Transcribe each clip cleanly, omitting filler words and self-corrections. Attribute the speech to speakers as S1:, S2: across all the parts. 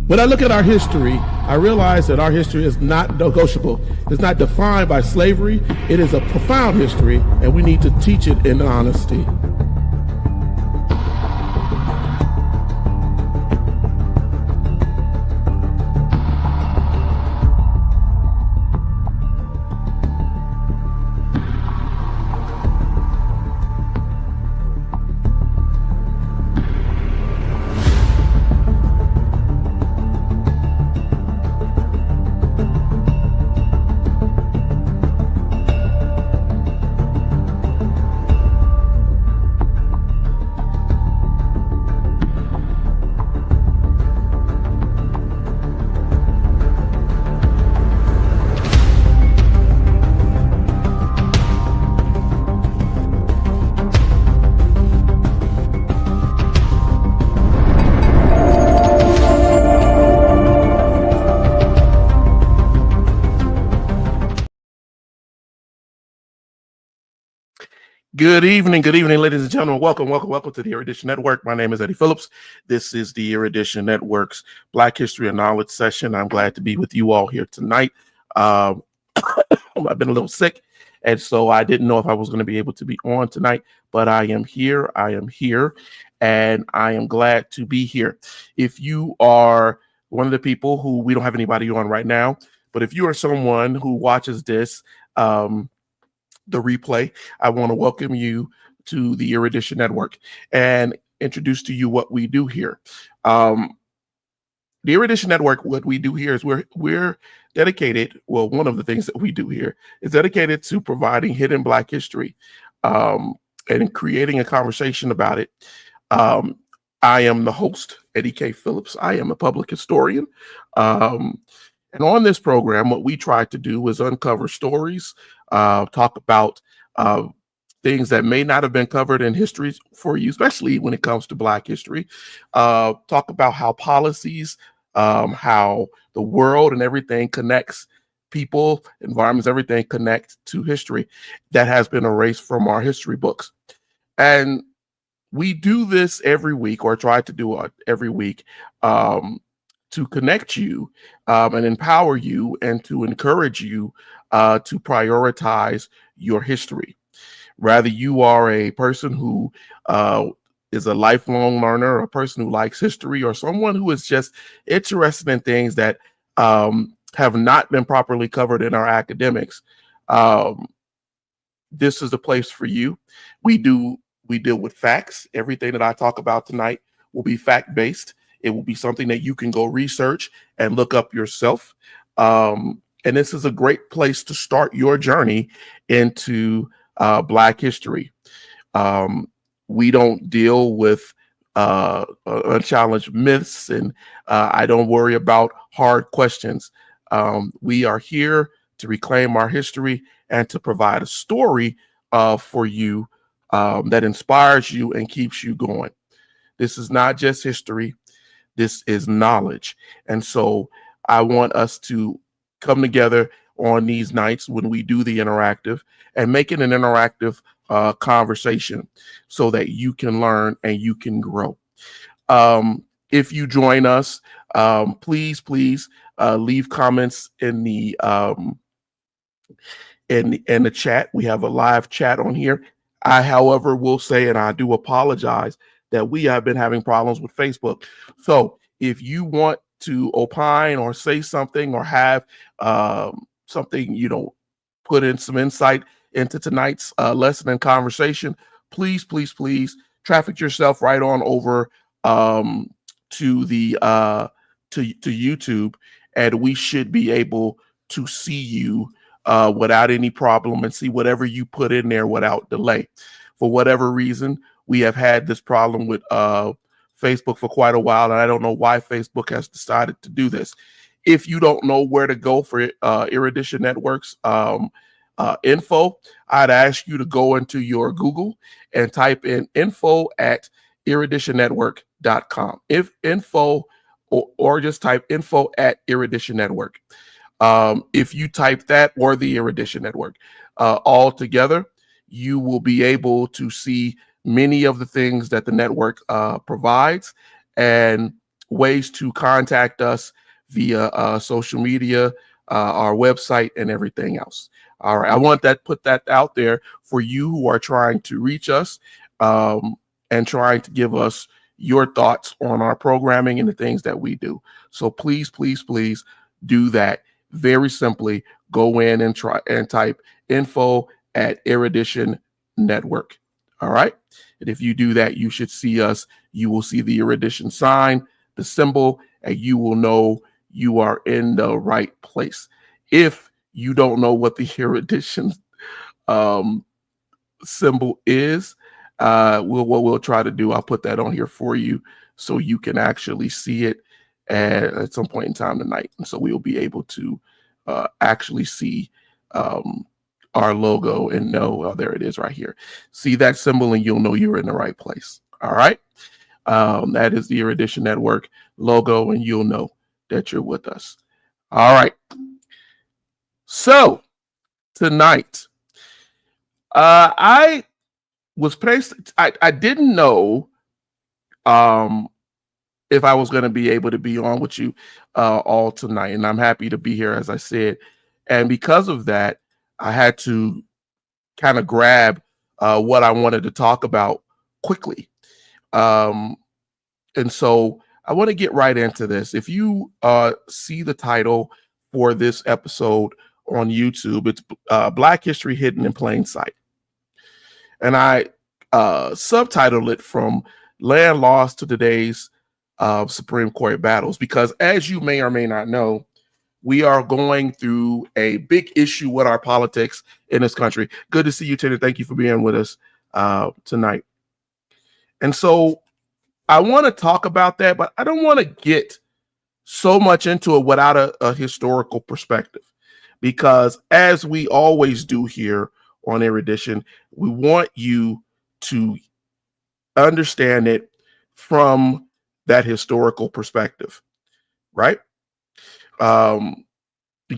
S1: When I look at our history, I realize that our history is not negotiable. It's not defined by slavery. It is a profound history, and we need to teach it in honesty. Good evening, ladies and gentlemen. Welcome to the Erudition Network. My name is Eddie Phillips. This is the Erudition Network's Black History and Knowledge session. I'm glad to be with you all here tonight. I've been a little sick, and so I didn't know if I was going to be able to be on tonight, but I am here, and I am glad to be here. If you are one of the people who, we don't have anybody on right now, but if you are someone who watches this, the replay, I want to welcome you to the Erudition Network and introduce to you what we do here. The Erudition Network, what we do here is we're dedicated, well, one of the things that we do here is dedicated to providing hidden Black history and creating a conversation about it. I am the host, Eddie K. Phillips. I am a public historian. And on this program, what we try to do is uncover stories, talk about things that may not have been covered in history for you, especially when it comes to Black history. Talk about how policies, how the world and everything connects people, environments, everything connects to history that has been erased from our history books. And we do this every week, or try to do it every week, to connect you and empower you and to encourage you to prioritize your history. Rather you are a person who is a lifelong learner, a person who likes history, or someone who is just interested in things that have not been properly covered in our academics, this is the place for you. We deal with facts. Everything that I talk about tonight will be fact-based. It will be something that you can go research and look up yourself. And this is a great place to start your journey into Black history. We don't deal with unchallenged myths, and I don't worry about hard questions. We are here to reclaim our history and to provide a story for you that inspires you and keeps you going. This is not just history. This is knowledge. And so I want us to come together on these nights when we do the interactive and make it an interactive conversation so that you can learn and you can grow. If you join us, please leave comments in the chat. We have a live chat on here. I, however, will say, and I do apologize, that we have been having problems with Facebook. So if you want to opine or say something or have something, put in some insight into tonight's lesson and conversation, please traffic yourself right on over to YouTube, and we should be able to see you without any problem and see whatever you put in there without delay. For whatever reason, we have had this problem with Facebook for quite a while, and I don't know why Facebook has decided to do this. If you don't know where to go for Erudition Network's info, I'd ask you to go into your Google and type in info@eruditionnetwork.com. If info, or just type info@eruditionnetwork. If you type that or the Erudition Network all together, you will be able to see many of the things that the network provides, and ways to contact us via social media, our website, and everything else. All right, I want that put that out there for you who are trying to reach us and trying to give us your thoughts on our programming and the things that we do. So please, please, please do that. Very simply, go in and try and type info at Erudition Network. All right. And if you do that, you should see us. You will see the Erudition sign, the symbol, and you will know you are in the right place. If you don't know what the Erudition symbol is, what we'll try to do, I'll put that on here for you so you can actually see it at some point in time tonight. And so we'll be able to actually see our logo and know, oh, there it is right here. See that symbol and you'll know you're in the right place. All right. That is the Erudition Network logo and you'll know that you're with us. All right. So tonight, I was placed. I didn't know if I was going to be able to be on with you all tonight, and I'm happy to be here, as I said. And because of that, I had to kind of grab what I wanted to talk about quickly. And so I want to get right into this. If you see the title for this episode on YouTube, it's Black History Hidden in Plain Sight. And I subtitled it From Land Lost to Today's Supreme Court Battles, because as you may or may not know, we are going through a big issue with our politics in this country. Good to see you, Tina. Thank you for being with us tonight. And so I want to talk about that, but I don't want to get so much into it without a historical perspective, because as we always do here on Erudition, we want you to understand it from that historical perspective, right? In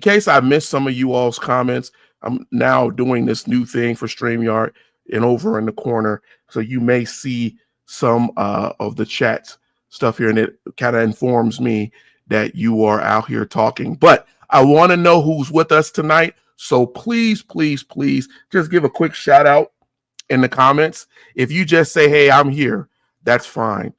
S1: case I missed some of you all's comments, I'm now doing this new thing for StreamYard and over in the corner, so you may see some of the chat stuff here, and it kind of informs me that you are out here talking. But I want to know who's with us tonight, so please, please, please just give a quick shout out in the comments. If you just say, hey, I'm here, that's fine.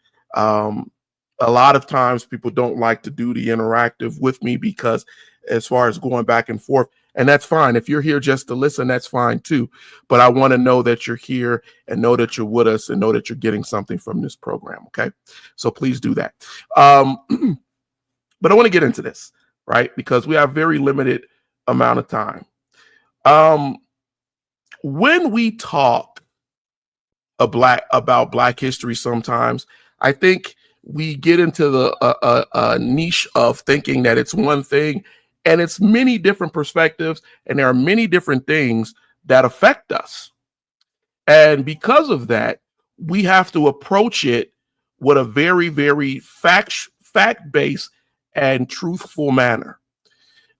S1: A lot of times people don't like to do the interactive with me because as far as going back and forth, and that's fine. If you're here just to listen, that's fine too. But I want to know that you're here and know that you're with us and know that you're getting something from this program. Okay. So please do that. But I want to get into this, right? Because we have very limited amount of time. When we talk about Black history, sometimes I think we get into the niche of thinking that it's one thing, and it's many different perspectives, and there are many different things that affect us. And because of that, we have to approach it with a very, very fact-based and truthful manner.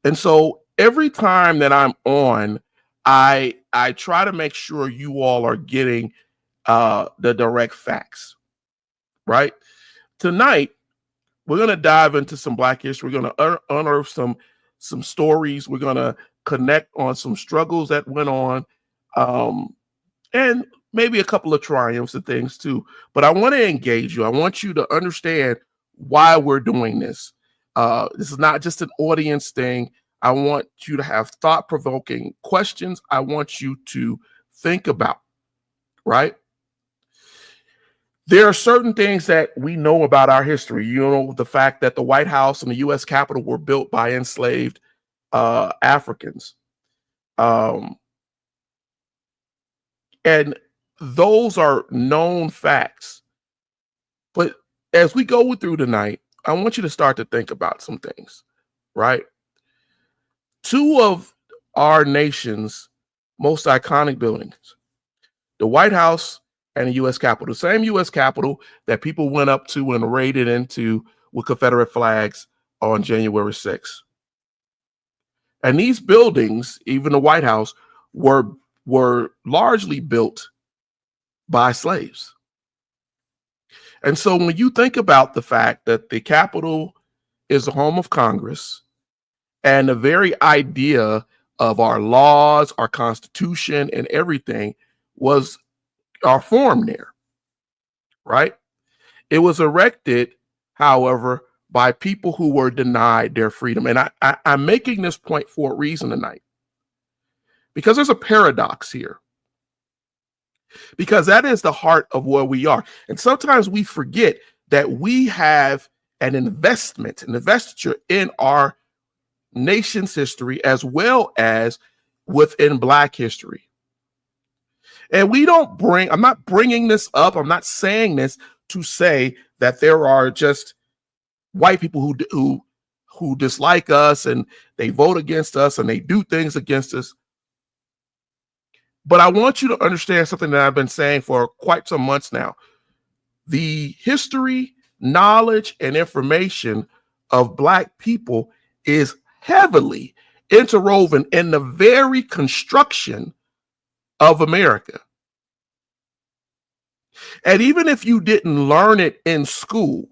S1: And so every time that I'm on, I try to make sure you all are getting the direct facts, right? Tonight, we're going to dive into some Black history. We're going to unearth some stories. We're going to connect on some struggles that went on, and maybe a couple of triumphs and things too. But I want to engage you. I want you to understand why we're doing this. This is not just an audience thing. I want you to have thought-provoking questions. I want you to think about, right? There are certain things that we know about our history. You know, the fact that the White House and the U.S. Capitol were built by enslaved Africans. And those are known facts. But as we go through tonight, I want you to start to think about some things, right? Two of our nation's most iconic buildings, the White House and the U.S. Capitol, the same U.S. Capitol that people went up to and raided into with Confederate flags on January 6th. And these buildings, even the White House, were largely built by slaves. And so when you think about the fact that the Capitol is the home of Congress, and the very idea of our laws, our Constitution, and everything are formed there, right? It was erected, however, by people who were denied their freedom. And I'm making this point for a reason tonight, because there's a paradox here. Because that is the heart of where we are. And sometimes we forget that we have an investiture in our nation's history, as well as within Black history. And I'm not bringing this up, I'm not saying this to say that there are just white people who dislike us and they vote against us and they do things against us. But I want you to understand something that I've been saying for quite some months now. The history, knowledge, and information of Black people is heavily interwoven in the very construction of America. And even if you didn't learn it in school,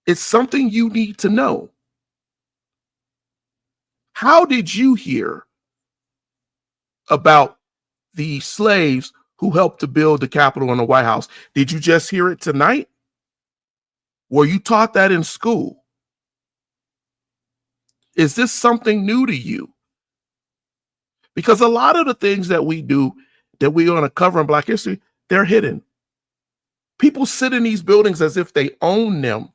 S1: it's something you need to know. How did you hear about the slaves who helped to build the Capitol and the White House? Did you just hear it tonight? Were you taught that in school? Is this something new to you? Because a lot of the things that we do, that we're going to cover in Black history, they're hidden. People sit in these buildings as if they own them.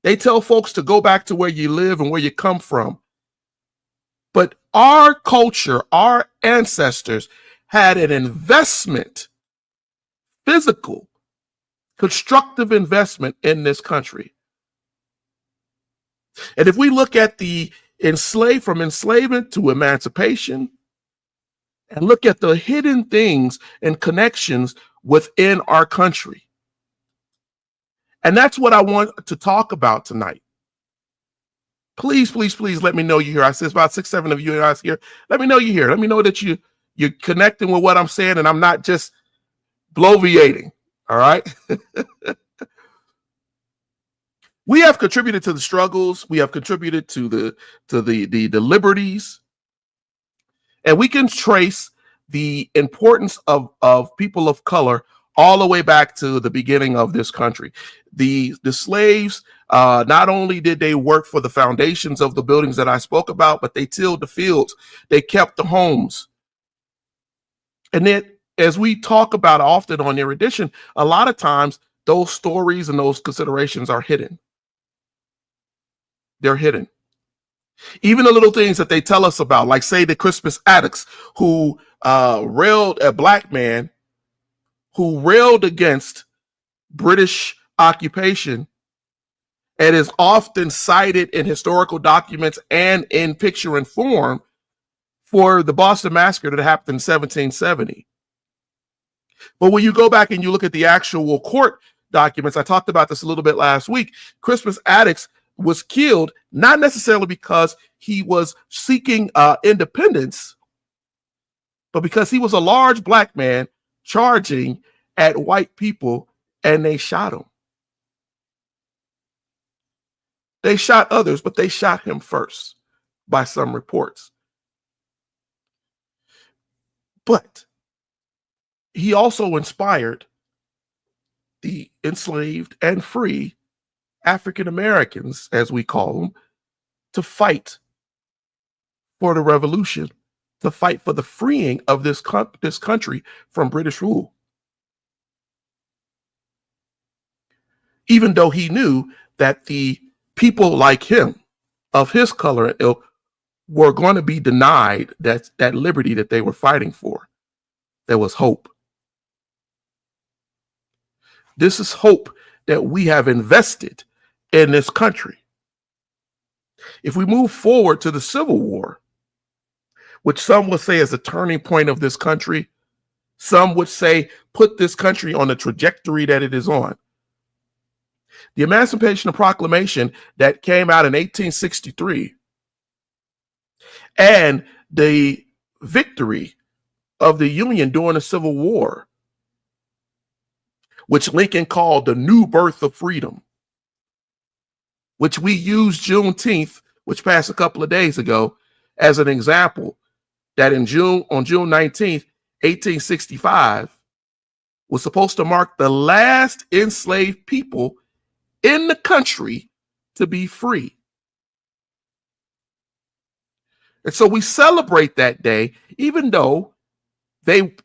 S1: They tell folks to go back to where you live and where you come from. But our culture, our ancestors had an investment, physical, constructive investment in this country. And if we look at from enslavement to emancipation, and look at the hidden things and connections within our country. And that's what I want to talk about tonight. Please, please, please let me know you're here. I see about 6, 7 of you guys here. Let me know you're here. Let me know that you're connecting with what I'm saying and I'm not just bloviating. All right. We have contributed to the struggles. We have contributed to the liberties. And we can trace the importance of people of color all the way back to the beginning of this country. The slaves, not only did they work for the foundations of the buildings that I spoke about, but they tilled the fields. They kept the homes. And then, as we talk about often on Erudition, a lot of times those stories and those considerations are hidden. They're hidden. Even the little things that they tell us about, like say the Crispus Attucks, who railed a Black man who railed against British occupation, and is often cited in historical documents and in picture and form for the Boston Massacre that happened in 1770. But when you go back and you look at the actual court documents, I talked about this a little bit last week, Crispus Attucks was killed not necessarily because he was seeking independence, but because he was a large Black man charging at white people, and they shot him. They shot others, but they shot him first, by some reports. But he also inspired the enslaved and free African Americans, as we call them, to fight for the revolution, to fight for the freeing of this country from British rule. Even though he knew that the people like him, of his color and ilk, were going to be denied that liberty that they were fighting for. There was hope. This is hope that we have invested in this country. If we move forward to the Civil War, which some would say is a turning point of this country, some would say put this country on the trajectory that it is on. The Emancipation Proclamation that came out in 1863 and the victory of the Union during the Civil War which Lincoln called the new birth of freedom, which we used Juneteenth, which passed a couple of days ago, as an example, that on June 19th, 1865, was supposed to mark the last enslaved people in the country to be free. And so we celebrate that day, even though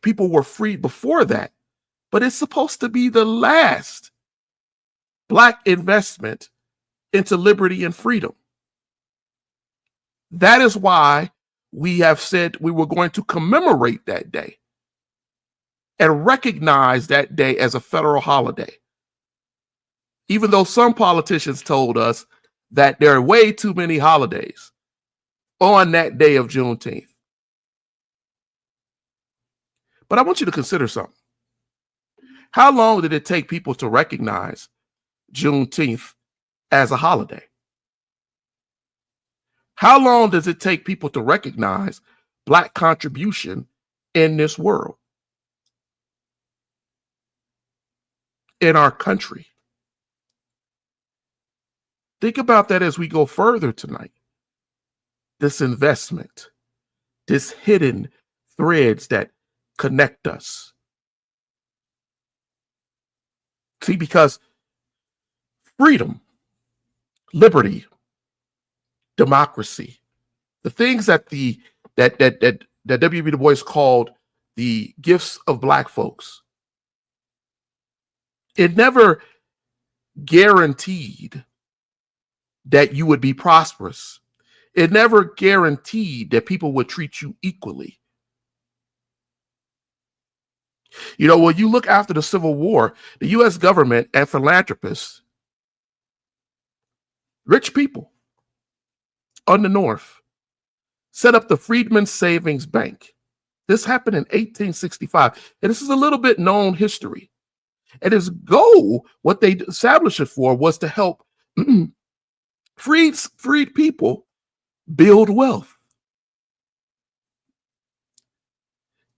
S1: people were free before that, but it's supposed to be the last Black investment into liberty and freedom. That is why we have said we were going to commemorate that day and recognize that day as a federal holiday. Even though some politicians told us that there are way too many holidays on that day of Juneteenth. But I want you to consider something. How long did it take people to recognize Juneteenth as a holiday? How long does it take people to recognize Black contribution in this world, in our country? Think about that as we go further tonight. This investment, this hidden threads that connect us. See, because freedom, liberty, democracy, the things that W.B. Du Bois called the gifts of Black folks, it never guaranteed that you would be prosperous. It never guaranteed that people would treat you equally. You know, when you look after the Civil War, the U.S. government and philanthropists, rich people on the North, set up the Freedman Savings Bank. This happened in 1865, and this is a little bit known history. And its goal, what they established it for, was to help freed people build wealth.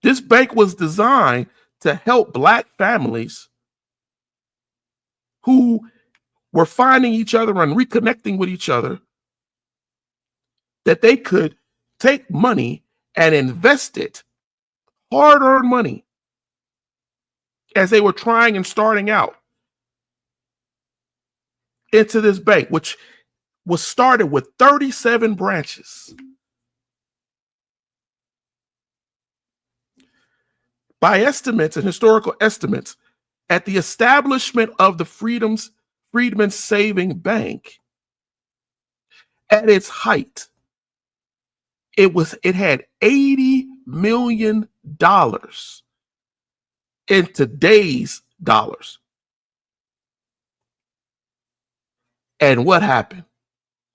S1: This bank was designed to help Black families who were finding each other and reconnecting with each other, that they could take money and invest it, hard-earned money, as they were trying and starting out, into this bank, which was started with 37 branches. By estimates and historical estimates, at the establishment of the Freedman Saving Bank, at its height, it had $80 million in today's dollars. And what happened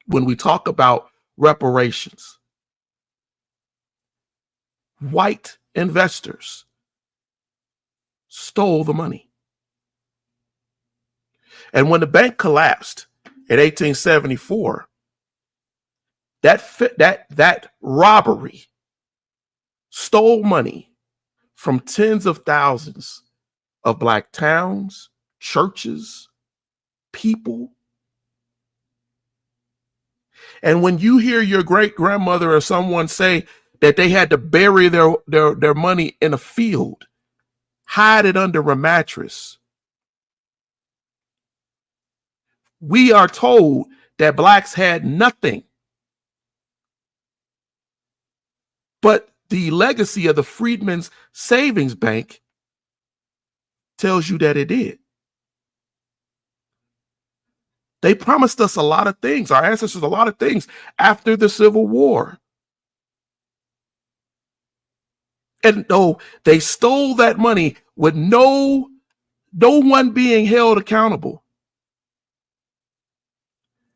S1: when we talk about reparations? White investors stole the money. And when the bank collapsed in 1874, that robbery stole money from tens of thousands of Black towns, churches, people. And when you hear your great-grandmother or someone say that they had to bury their money in a field, hide it under a mattress, we are told that Blacks had nothing. But the legacy of the Freedmen's Savings Bank tells you that it did. They promised us a lot of things, our ancestors a lot of things after the Civil War. And though they stole that money with no one being held accountable,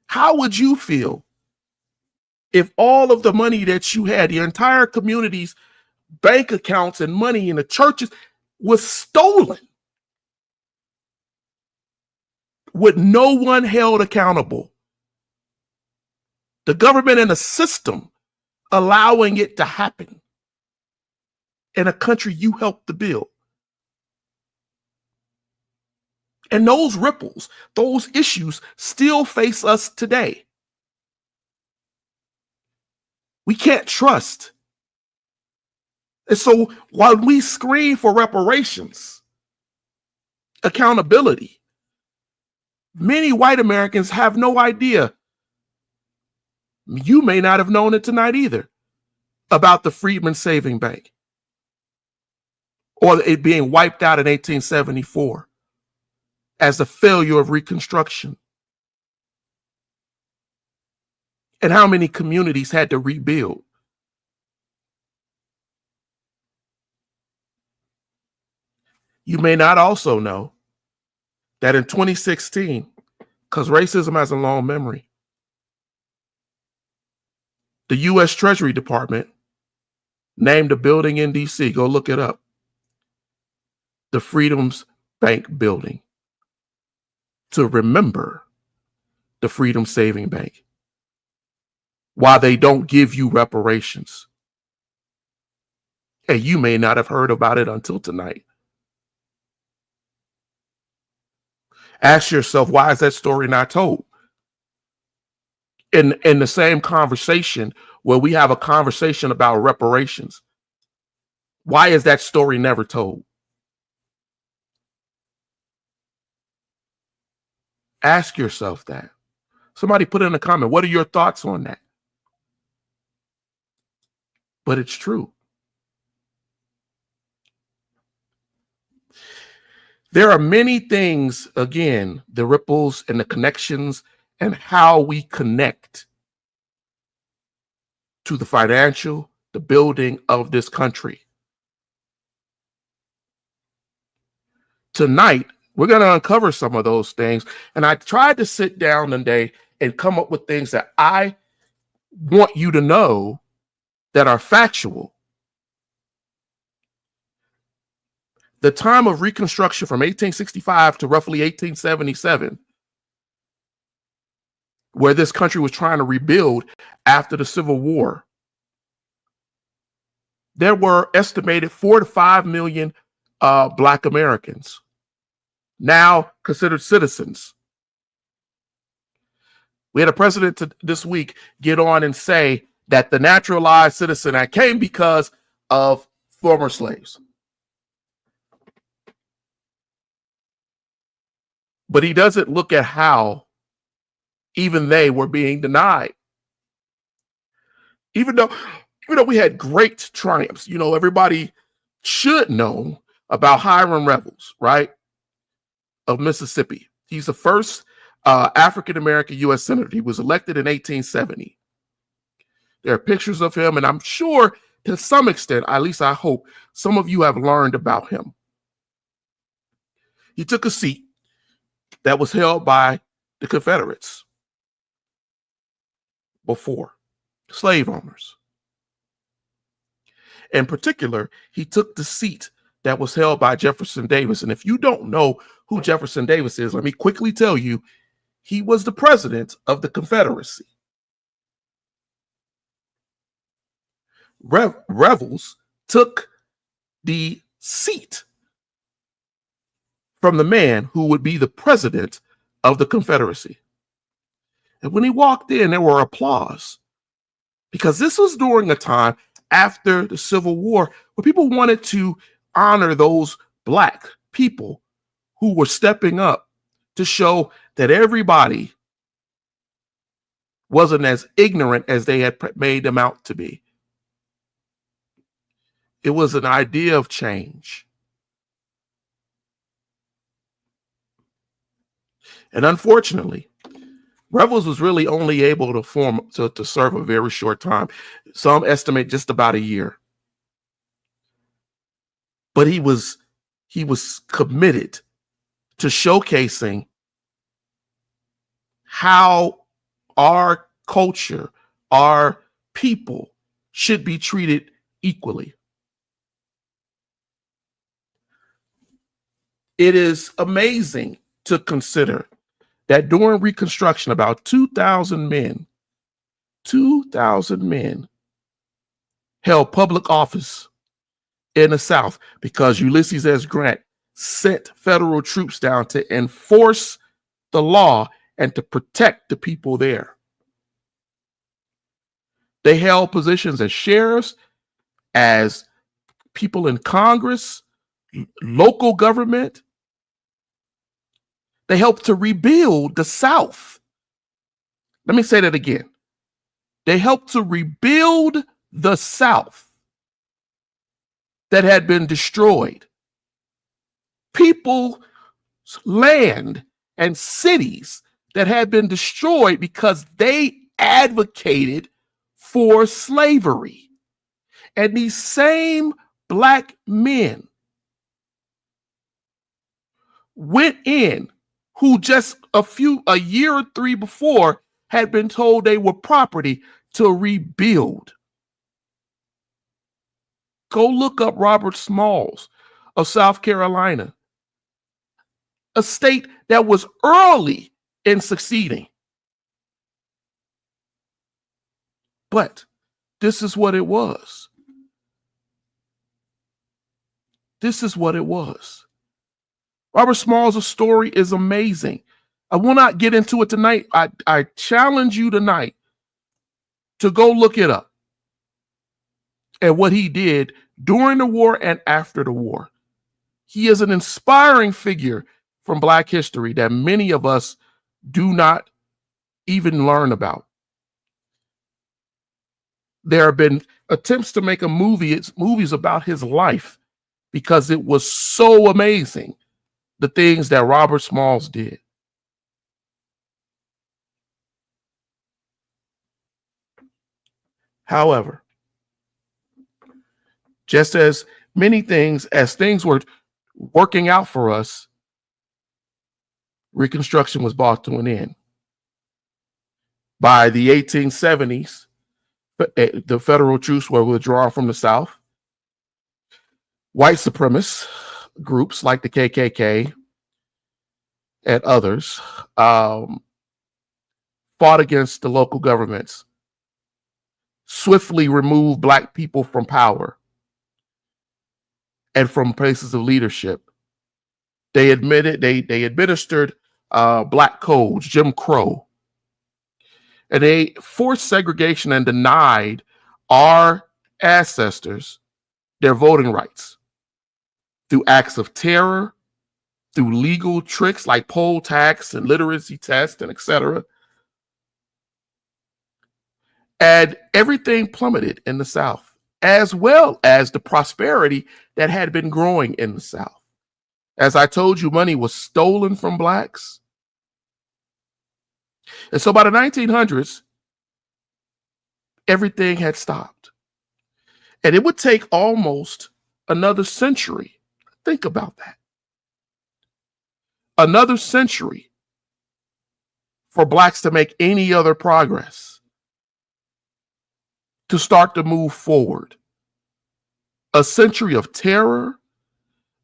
S1: how would you feel if all of the money that you had, the entire community's bank accounts and money in the churches, was stolen with no one held accountable? The government and the system allowing it to happen in a country you helped to build. And those ripples, those issues still face us today. We can't trust. And so while we scream for reparations, accountability, many white Americans have no idea. You may not have known it tonight either about the Freedman Saving Bank or it being wiped out in 1874 as the failure of Reconstruction. And how many communities had to rebuild. You may not also know that in 2016, because racism has a long memory, the U.S. Treasury Department named a building in D.C., go look it up, the Freedom's Bank building, to remember the Freedom Saving Bank, while they don't give you reparations. And you may not have heard about it until tonight. Ask yourself, why is that story not told? In the same conversation where we have a conversation about reparations, why is that story never told? Ask yourself that. Somebody put in a comment, what are your thoughts on that? But it's true. There are many things, again, the ripples and the connections and how we connect to the financial, the building of this country. Tonight, we're going to uncover some of those things. And I tried to sit down today and come up with things that I want you to know that are factual. The time of Reconstruction from 1865 to roughly 1877, where this country was trying to rebuild after the Civil War, there were estimated 4 to 5 million Black Americans, now considered citizens. We had a president this week get on and say that the Naturalized Citizen Act came because of former slaves. But he doesn't look at how even they were being denied. Even though we had great triumphs, everybody should know about Hiram Revels, right? Of Mississippi. He's the first African-American U.S. Senator. He was elected in 1870. There are pictures of him, and I'm sure to some extent, at least I hope, some of you have learned about him. He took a seat that was held by the Confederates before, slave owners. In particular, he took the seat that was held by Jefferson Davis. And if you don't know who Jefferson Davis is, let me quickly tell you, he was the president of the Confederacy. Revels took the seat from the man who would be the president of the Confederacy. And when he walked in, there were applause, because this was during a time after the Civil War where people wanted to honor those Black people who were stepping up to show that everybody wasn't as ignorant as they had made them out to be. It was an idea of change. And unfortunately, Revels was really only able to serve a very short time. Some estimate just about a year. But he was committed to showcasing how our culture, our people should be treated equally. It is amazing to consider that during Reconstruction, about 2,000 men held public office in the South because Ulysses S. Grant sent federal troops down to enforce the law and to protect the people there. They held positions as sheriffs, as people in Congress, local government. They helped to rebuild the South. Let me say that again. They helped to rebuild the South that had been destroyed. People's land and cities that had been destroyed because they advocated for slavery. And these same Black men went in who just a year or three before had been told they were property to rebuild. Go look up Robert Smalls of South Carolina, a state that was early in succeeding. But this is what it was. This is what it was. Robert Smalls' story is amazing. I will not get into it tonight. I challenge you tonight to go look it up and what he did during the war and after the war. He is an inspiring figure from Black history that many of us do not even learn about. There have been attempts to make movies about his life because it was so amazing, the things that Robert Smalls did. However, just as things were working out for us, Reconstruction was brought to an end. By the 1870s, the federal troops were withdrawn from the South. White supremacist groups like the KKK and others fought against the local governments, swiftly removed Black people from power and from places of leadership. They administered Black codes, Jim Crow, and they forced segregation and denied our ancestors their voting rights through acts of terror, through legal tricks like poll tax and literacy tests and etc. And everything plummeted in the South, as well as the prosperity that had been growing in the South. As I told you, money was stolen from Blacks. And so by the 1900s, everything had stopped. And it would take almost another century. Think about that. Another century for Blacks to make any other progress, to start to move forward. A century of terror,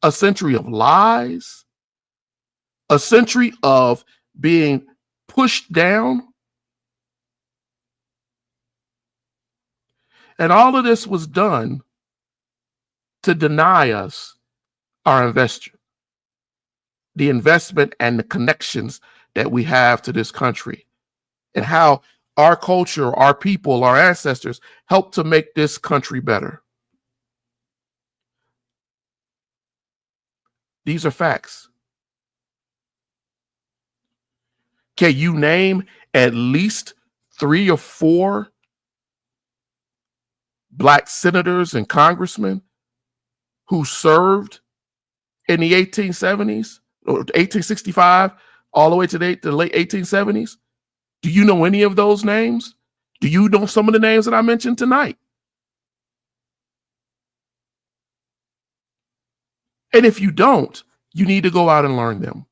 S1: a century of lies, a century of being pushed down. And all of this was done to deny us our investment, the investment and the connections that we have to this country, and how our culture, our people, our ancestors helped to make this country better. These are facts. Can you name at least 3 or 4 Black senators and congressmen who served in the 1870s, or 1865, all the way to the late 1870s? Do you know any of those names? Do you know some of the names that I mentioned tonight? And if you don't, you need to go out and learn them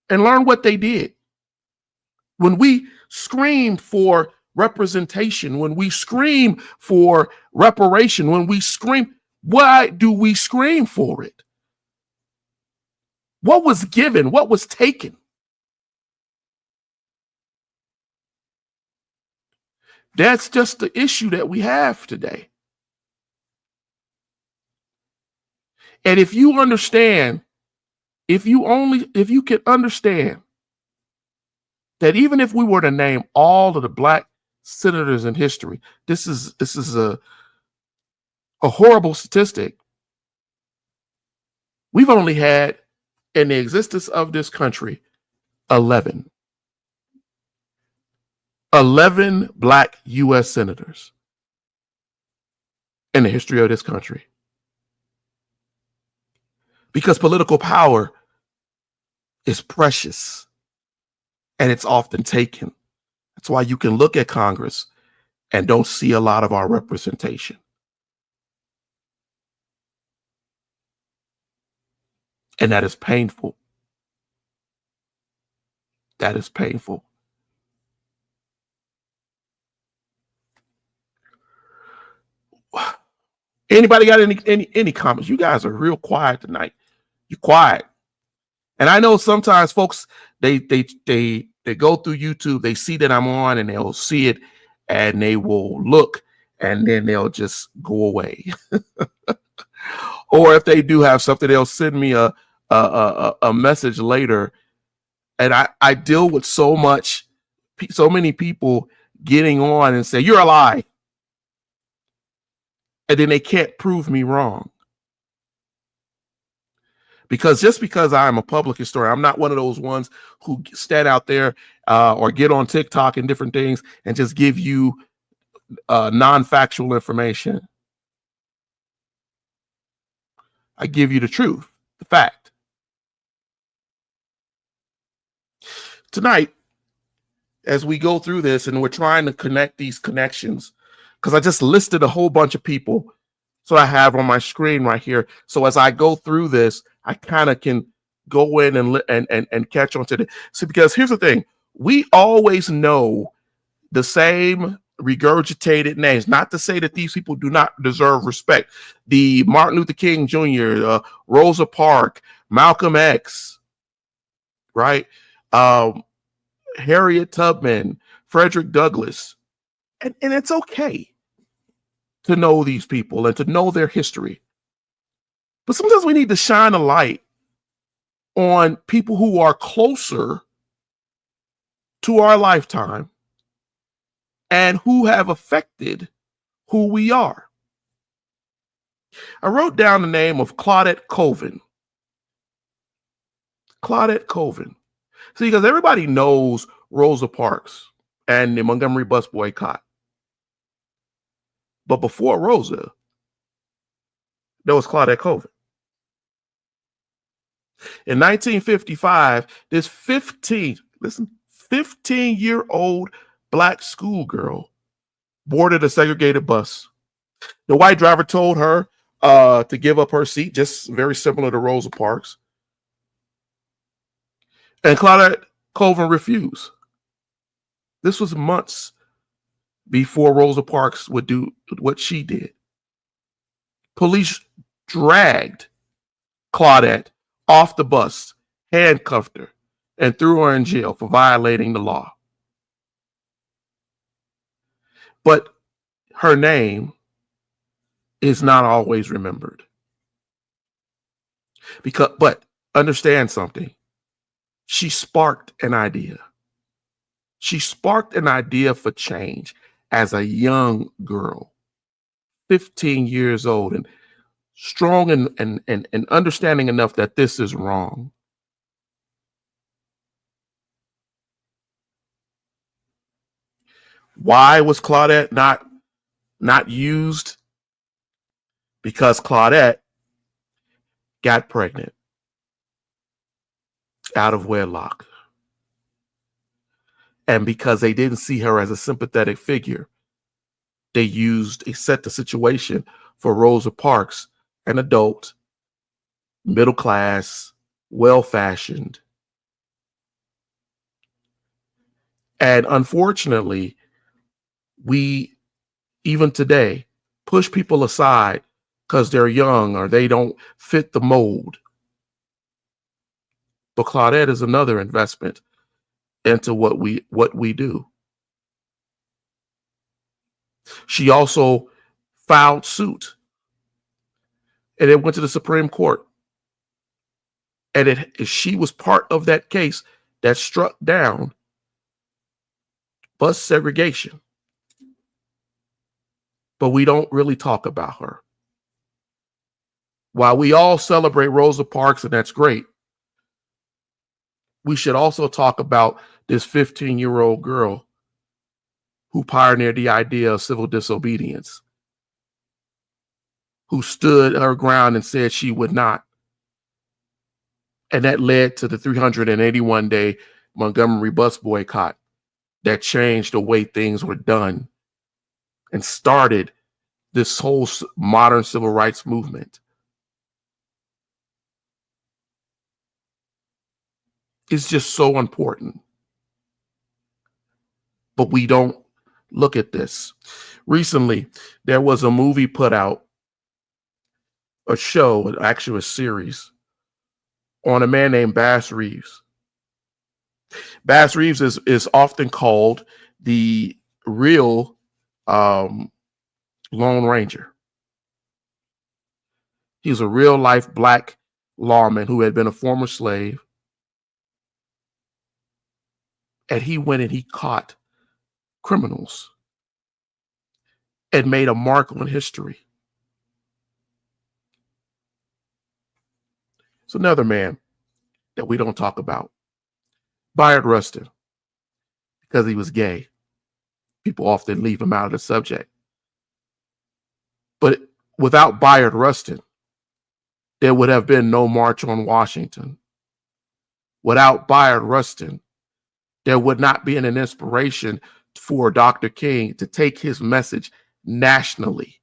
S1: and learn what they did. When we scream for representation, when we scream for reparation, when we scream, why do we scream for it? What was given? What was taken? That's just the issue that we have today. And if you understand if you can understand that even if we were to name all of the black senators in history, this is a horrible statistic. We've only had, in the existence of this country, 11 black U.S. senators in the history of this country. Because political power is precious and it's often taken. That's why you can look at Congress and don't see a lot of our representation. And that is painful. That is painful. Anybody got any comments? You guys are real quiet tonight. You're quiet. And I know sometimes folks, they go through YouTube, they see that I'm on and they'll see it and they will look and then they'll just go away. Or if they do have something, they'll send me a message later. And I deal with so many people getting on and say, you're a lie. And then they can't prove me wrong. Because just because I'm a public historian, I'm not one of those ones who stand out there or get on TikTok and different things and just give you non-factual information. I give you the truth, the fact. Tonight, as we go through this and we're trying to connect these connections, because I just listed a whole bunch of people. So I have on my screen right here. So as I go through this, I kind of can go in and catch on to it. So because here's the thing, we always know the same regurgitated names. Not to say that these people do not deserve respect. The Martin Luther King Jr., Rosa Parks, Malcolm X, right? Harriet Tubman, Frederick Douglass. And it's okay to know these people and to know their history. But sometimes we need to shine a light on people who are closer to our lifetime and who have affected who we are. I wrote down the name of Claudette Colvin. Claudette Colvin. See, because everybody knows Rosa Parks and the Montgomery bus boycott. But before Rosa, there was Claudette Colvin. In 1955, this 15-year-old black schoolgirl boarded a segregated bus. The white driver told her to give up her seat, just very similar to Rosa Parks. And Claudette Colvin refused. This was months before Rosa Parks would do what she did. Police dragged Claudette off the bus, handcuffed her, and threw her in jail for violating the law. But her name is not always remembered. But understand something. She sparked an idea. She sparked an idea for change as a young girl, 15 years old, and strong and understanding enough that this is wrong. Why was Claudette not used? Because Claudette got pregnant out of wedlock. And because they didn't see her as a sympathetic figure, they set the situation for Rosa Parks, an adult, middle class, well-fashioned. And unfortunately, we, even today, push people aside because they're young or they don't fit the mold. But Claudette is another investment into what we do. She also filed suit, and it went to the Supreme Court. And she was part of that case that struck down bus segregation. But we don't really talk about her. While we all celebrate Rosa Parks, and that's great, we should also talk about this 15-year-old girl who pioneered the idea of civil disobedience, who stood her ground and said she would not. And that led to the 381-day Montgomery bus boycott that changed the way things were done and started this whole modern civil rights movement. It's just so important. But we don't look at this. Recently, there was a movie put out, a show, actually a series, on a man named Bass Reeves. Bass Reeves is often called the real Lone Ranger. He's a real life black lawman who had been a former slave. And he went and he caught criminals and made a mark on history. It's another man that we don't talk about. Bayard Rustin, because he was gay. People often leave him out of the subject. But without Bayard Rustin, there would have been no March on Washington. Without Bayard Rustin, there would not be an inspiration for Dr. King to take his message nationally.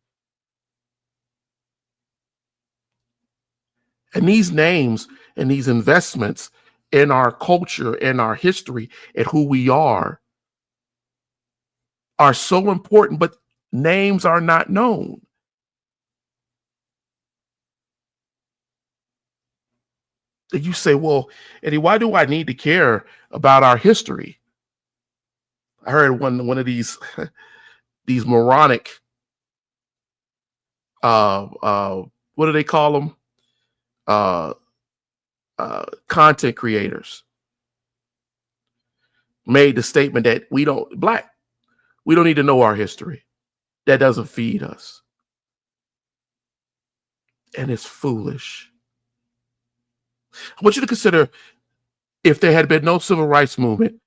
S1: And these names and these investments in our culture, in our history, and who we are so important, but names are not known. And you say, well, Eddie, why do I need to care about our history? I heard one of these these moronic what do they call them? Content creators made the statement that we don't need to know our history. That doesn't feed us. And it's foolish. I want you to consider if there had been no civil rights movement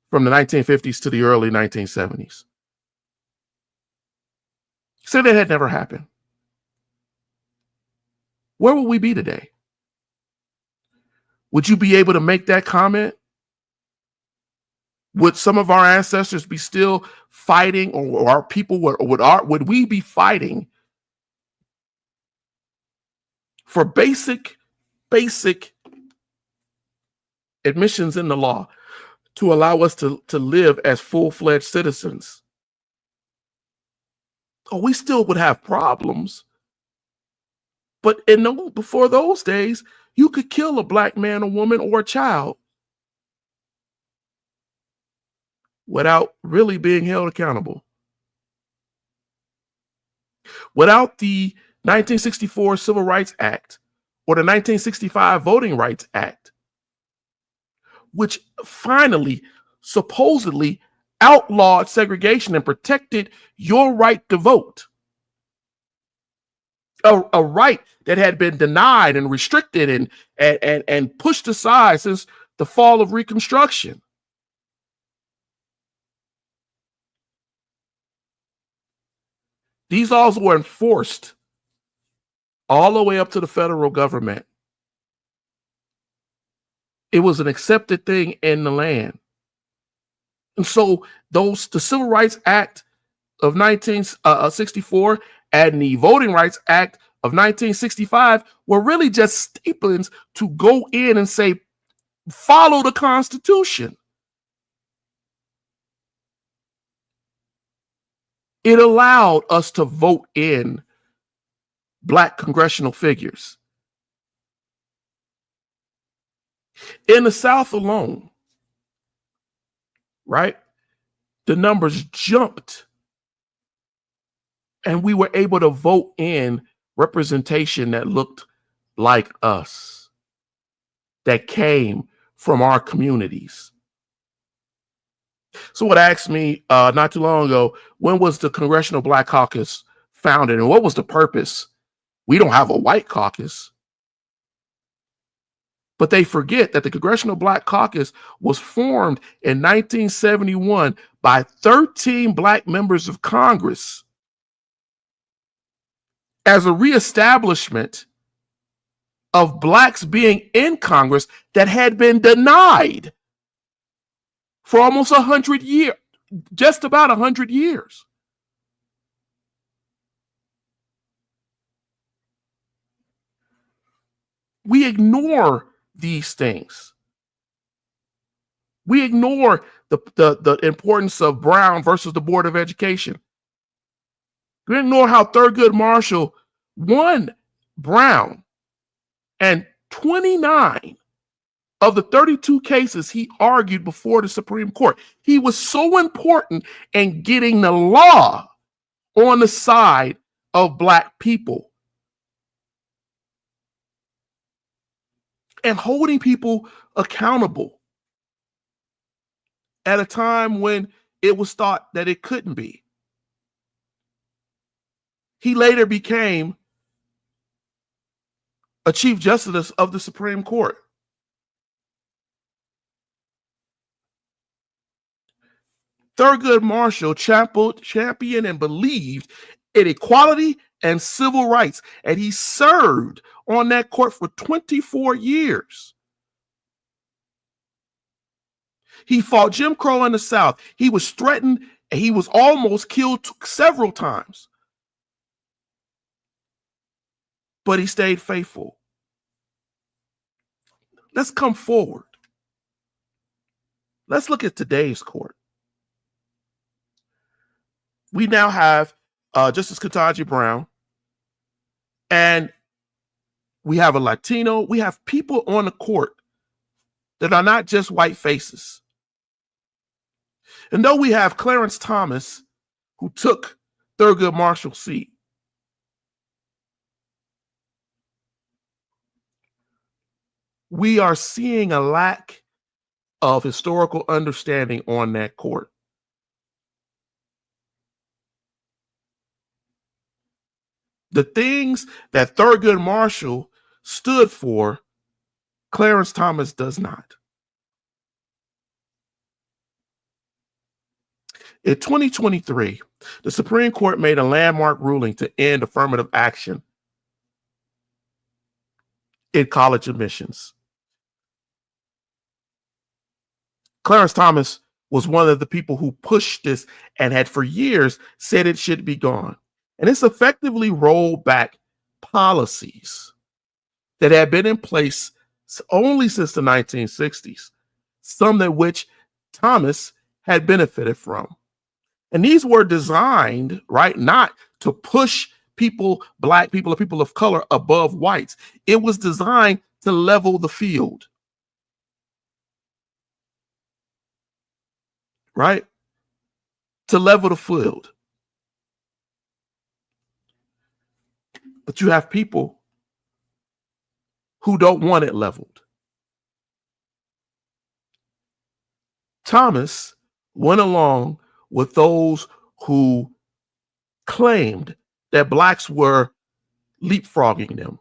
S1: from the 1950s to the early 1970s. Say that had never happened. Where would we be today? Would you be able to make that comment? Would some of our ancestors be still fighting, or our people would we be fighting for basic admissions in the law to allow us to live as full-fledged citizens? Oh, we still would have problems. But before those days, you could kill a black man, a woman, or a child without really being held accountable. Without the 1964 Civil Rights Act or the 1965 Voting Rights Act, which finally, supposedly outlawed segregation and protected your right to vote. A right that had been denied and restricted and pushed aside since the fall of Reconstruction. These laws were enforced all the way up to the federal government. It was an accepted thing in the land. And so the Civil Rights Act of 1964 and the Voting Rights Act of 1965 were really just staples to go in and say, follow the Constitution. It allowed us to vote in black congressional figures. In the South alone, right, the numbers jumped. And we were able to vote in representation that looked like us. that came from our communities. Someone asked me not too long ago, when was the Congressional Black Caucus founded and what was the purpose? We don't have a white caucus. But they forget that the Congressional Black Caucus was formed in 1971 by 13 Black members of Congress as a reestablishment of Blacks being in Congress that had been denied for almost 100 years, just about 100 years. We ignore these things. We ignore the importance of Brown versus the Board of Education. We ignore how Thurgood Marshall won Brown, and 29 of the 32 cases he argued before the Supreme Court. He was so important in getting the law on the side of Black people and holding people accountable at a time when it was thought that it couldn't be. He later became a Chief Justice of the Supreme Court. Thurgood Marshall championed and believed in equality and civil rights, and he served on that court for 24 years. He fought Jim Crow in the South. He was threatened and he was almost killed several times. But he stayed faithful. Let's come forward. Let's look at today's court. We now have Justice Ketanji Brown, and we have a Latino. We have people on the court that are not just white faces. And though we have Clarence Thomas, who took Thurgood Marshall's seat, we are seeing a lack of historical understanding on that court. The things that Thurgood Marshall stood for, Clarence Thomas does not. In 2023, the Supreme Court made a landmark ruling to end affirmative action in college admissions. Clarence Thomas was one of the people who pushed this and had for years said it should be gone. And it's effectively rolled back policies that had been in place only since the 1960s, some of which Thomas had benefited from. And these were designed, right, not to push people, Black people or people of color above whites. It was designed to level the field. Right? To level the field. But you have people who don't want it leveled. Thomas went along with those who claimed that Blacks were leapfrogging them.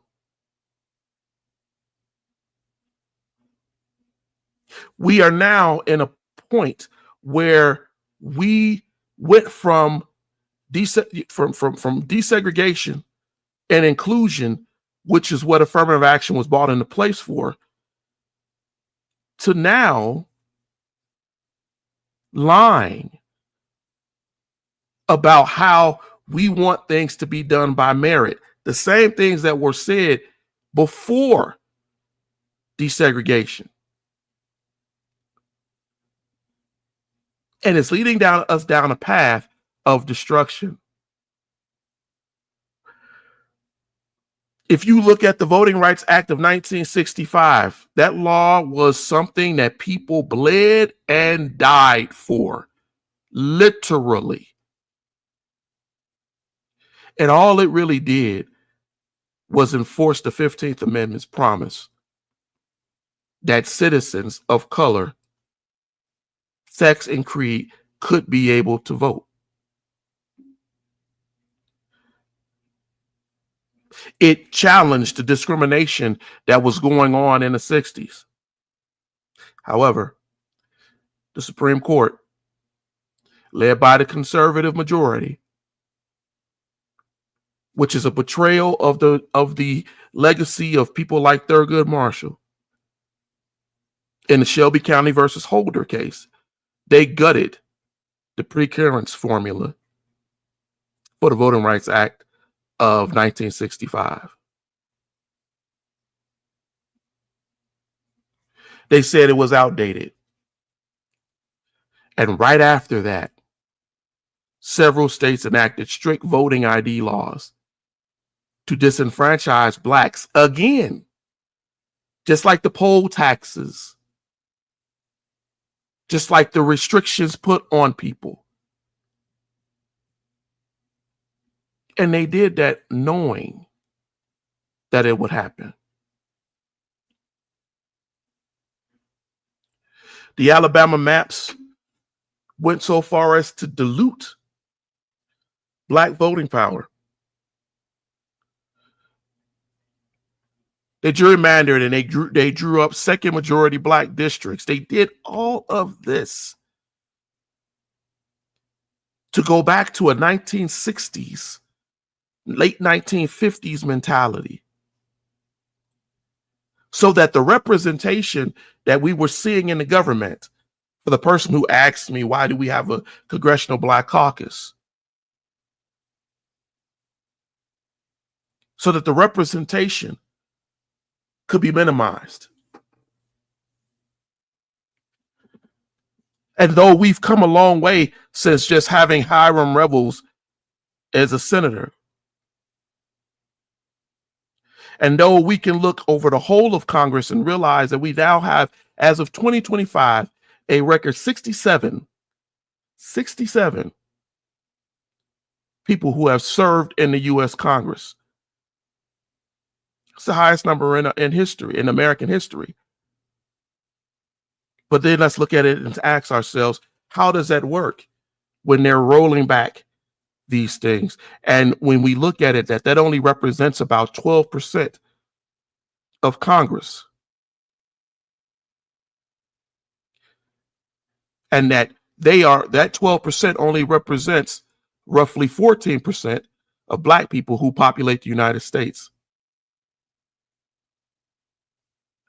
S1: We are now in a point where we went from desegregation and inclusion, which is what affirmative action was brought into place for, to now lying about how we want things to be done by merit. The same things that were said before desegregation. And it's leading us down a path of destruction. If you look at the Voting Rights Act of 1965, that law was something that people bled and died for, literally. And all it really did was enforce the 15th Amendment's promise that citizens of color, sex, and creed could be able to vote. It challenged the discrimination that was going on in the 60s. However, the Supreme Court, led by the conservative majority, which is a betrayal of the legacy of people like Thurgood Marshall, in the Shelby County versus Holder case, they gutted the precurrence formula for the Voting Rights Act of 1965. They said it was outdated. And right after that, several states enacted strict voting ID laws to disenfranchise blacks again, just like the poll taxes, just like the restrictions put on people. And they did that knowing that it would happen. The Alabama maps went so far as to dilute black voting power. They gerrymandered and they drew up second majority black districts. They did all of this to go back to a 1960s, late 1950s mentality, so that the representation that we were seeing in the government, for the person who asked me, why do we have a Congressional Black Caucus? So that the representation could be minimized. And though we've come a long way since just having Hiram Revels as a senator, and though we can look over the whole of Congress and realize that we now have, as of 2025, a record 67 people who have served in the U.S. Congress. It's the highest number in history, in American history. But then let's look at it and ask ourselves, how does that work when they're rolling back these things? And when we look at it, that only represents about 12% of Congress. And that 12% only represents roughly 14% of black people who populate the United States.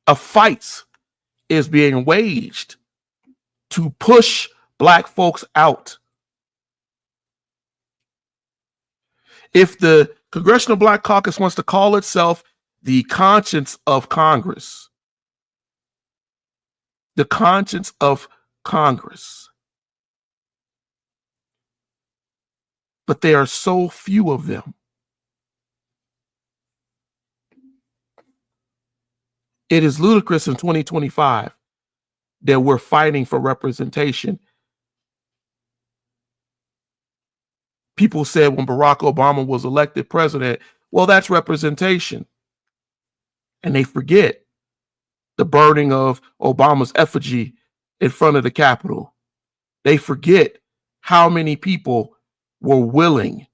S1: A fight is being waged to push black folks out. If the Congressional Black Caucus wants to call itself the conscience of Congress, the conscience of Congress, but there are so few of them. It is ludicrous in 2025 that we're fighting for representation. People said when Barack Obama was elected president, well, that's representation. And they forget the burning of Obama's effigy in front of the Capitol. They forget how many people were willing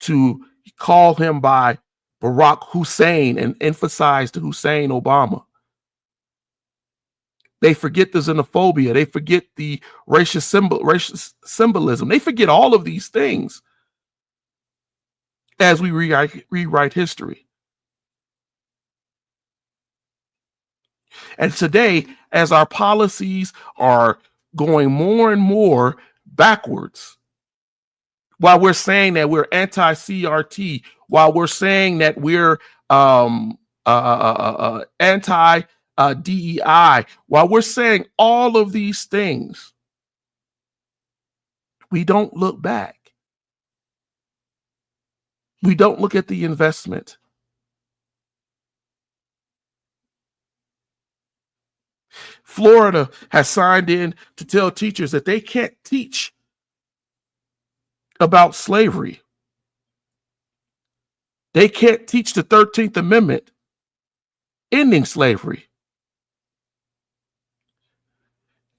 S1: to call him by Barack Hussein and emphasize the Hussein Obama. They forget the xenophobia. They forget the racial symbolism. They forget all of these things as we rewrite history. And today, as our policies are going more and more backwards, while we're saying that we're anti-CRT, while we're saying that we're anti-DEI, while we're saying all of these things, we don't look back. We don't look at the investment. Florida has signed in to tell teachers that they can't teach about slavery. They can't teach the 13th Amendment ending slavery.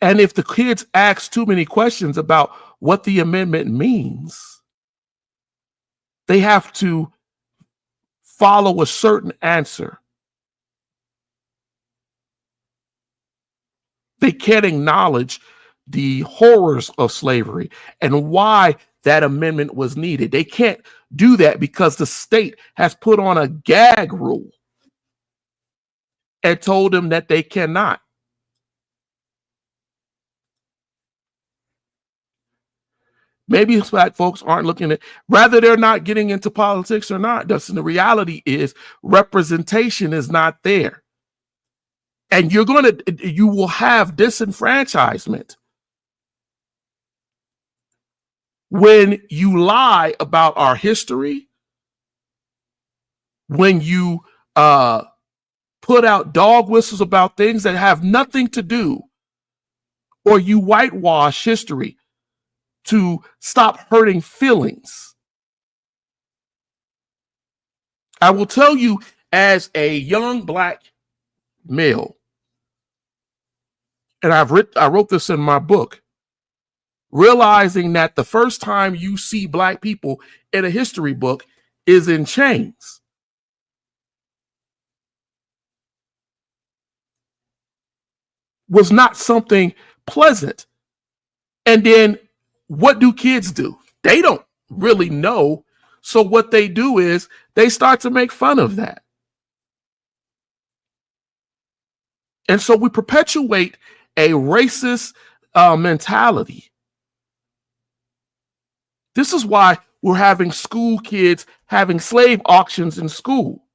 S1: And if the kids ask too many questions about what the amendment means, they have to follow a certain answer. They can't acknowledge the horrors of slavery and why that amendment was needed. They can't do that because the state has put on a gag rule and told them that they cannot. Maybe Black folks aren't looking at, rather they're not getting into politics or not. The reality is representation is not there. And you will have disenfranchisement when you lie about our history, when you put out dog whistles about things that have nothing to do, or you whitewash history to stop hurting feelings. I will tell you, as a young Black male, and I wrote this in my book, realizing that the first time you see Black people in a history book is in chains. Was not something pleasant. And then what do kids do? They don't really know. So what they do is they start to make fun of that. And so we perpetuate a racist mentality. This is why we're having school kids having slave auctions in school.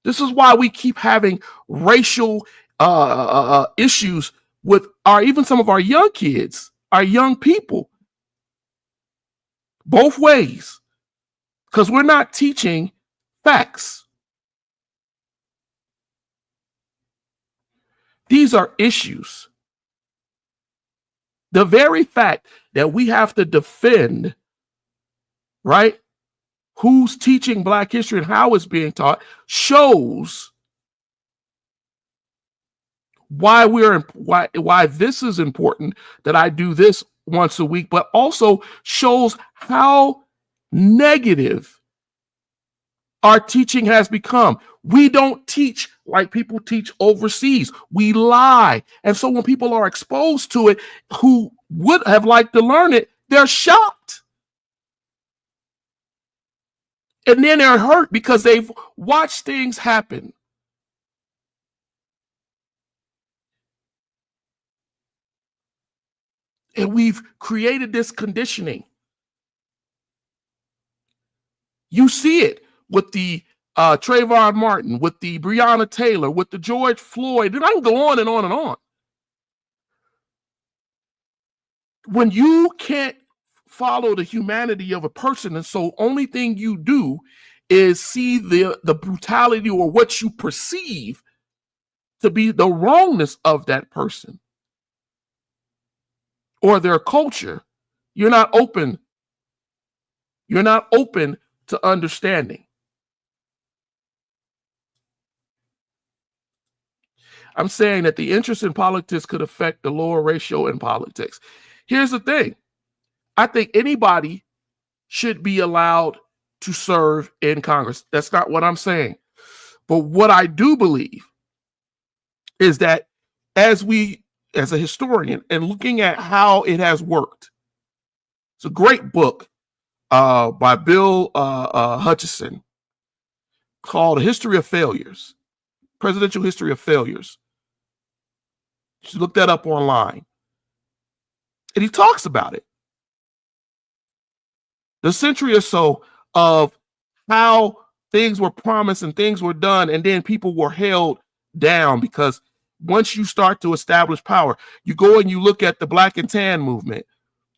S1: This is why we keep having racial issues with even some of our young kids, our young people. Both ways, because we're not teaching facts. These are issues. The very fact that we have to defend, right, who's teaching Black history and how it's being taught shows why why this is important, that I do this once a week, but also shows how negative our teaching has become. We don't teach like people teach overseas. We lie. And so when people are exposed to it who would have liked to learn it, they're shocked. And then they're hurt because they've watched things happen. And we've created this conditioning. You see it with the Trayvon Martin, with the Breonna Taylor, with the George Floyd, and I can go on and on and on. When you can't follow the humanity of a person, and so only thing you do is see the brutality or what you perceive to be the wrongness of that person or their culture, you're not open. You're not open to understanding. I'm saying that the interest in politics could affect the lower ratio in politics. Here's the thing. I think anybody should be allowed to serve in Congress. That's not what I'm saying. But what I do believe is that as a historian and looking at how it has worked, it's a great book by Bill Hutchison called History of Failures, Presidential History of Failures. You should look that up online. And he talks about it. The century or so of how things were promised and things were done, and then people were held down because once you start to establish power, you go and you look at the Black and Tan movement,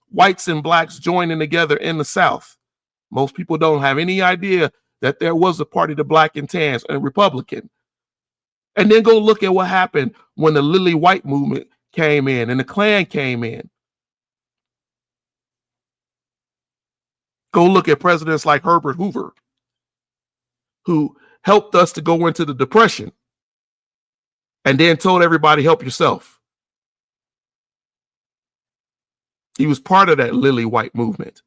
S1: whites and Blacks joining together in the South. Most people don't have any idea that there was a party, the Black and Tans, and Republican. And then go look at what happened when the Lily White movement came in and the Klan came in. Go look at presidents like Herbert Hoover, who helped us to go into the Depression and then told everybody, help yourself. He was part of that lily white movement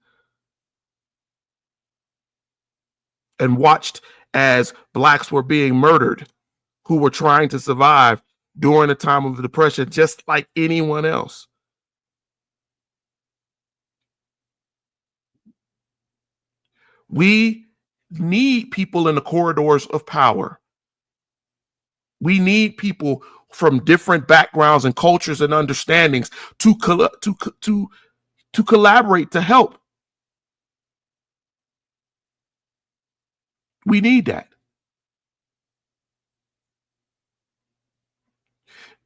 S1: and watched as blacks were being murdered who were trying to survive during the time of the Depression, just like anyone else. We need people in the corridors of power. We need people from different backgrounds and cultures and understandings to collaborate, to help. We need that.